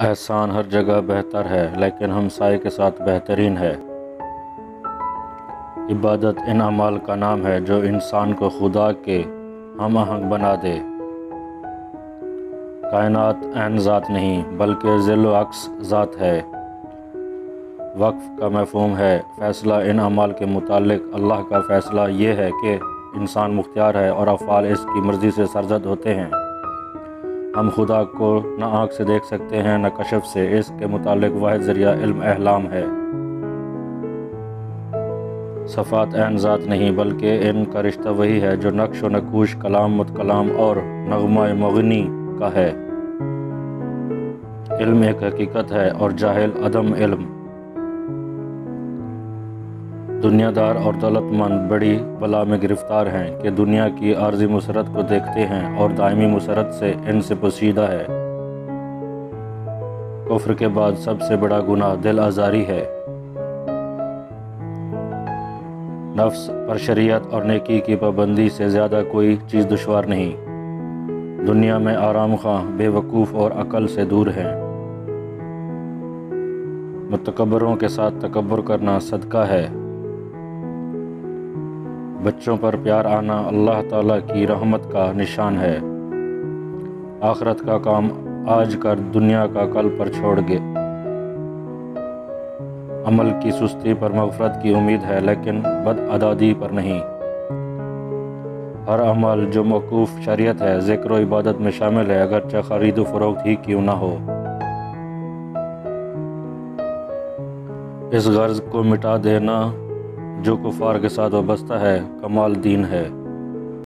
احسان ہر جگہ بہتر ہے لیکن ہمسائے کے ساتھ بہترین ہے۔ عبادت ان اعمال کا نام ہے جو انسان کو خدا کے ہم آہنگ بنا دے۔ کائنات عین ذات نہیں بلکہ ذل و عکس ذات ہے۔ وقف کا مفہوم ہے فیصلہ ان اعمال کے متعلق۔ اللہ کا فیصلہ یہ ہے کہ انسان مختار ہے اور افعال اس کی مرضی سے سرزد ہوتے ہیں۔ ہم خدا کو نہ آنکھ سے دیکھ سکتے ہیں نہ کشف سے۔ اس کے متعلق واحد ذریعہ علم احلام ہے۔ صفات عین ذات نہیں بلکہ ان کا رشتہ وہی ہے جو نقش و نقوش، کلام متکلام اور نغمہ مغنی کا ہے۔ علم ایک حقیقت ہے اور جاہل عدم علم۔ دنیا دار اور دولت مند بڑی بلا میں گرفتار ہیں کہ دنیا کی عارضی مسرت کو دیکھتے ہیں اور دائمی مسرت سے ان سے پوشیدہ ہے۔ کفر کے بعد سب سے بڑا گناہ دل آزاری ہے۔ نفس پر شریعت اور نیکی کی پابندی سے زیادہ کوئی چیز دشوار نہیں۔ دنیا میں آرام خواہ بے وقوف اور عقل سے دور ہیں۔ متکبروں کے ساتھ تکبر کرنا صدقہ ہے۔ بچوں پر پیار آنا اللہ تعالیٰ کی رحمت کا نشان ہے۔ آخرت کا کام آج کر دنیا کا کل پر چھوڑ گے۔ عمل کی سستی پر مغفرت کی امید ہے لیکن بدعادی پر نہیں۔ ہر عمل جو موقوف شریعت ہے ذکر و عبادت میں شامل ہے اگرچہ خرید و فروخت ہی کیوں نہ ہو۔ اس غرض کو مٹا دینا جو کفار کے ساتھ وابستہ ہے کمال دین ہے۔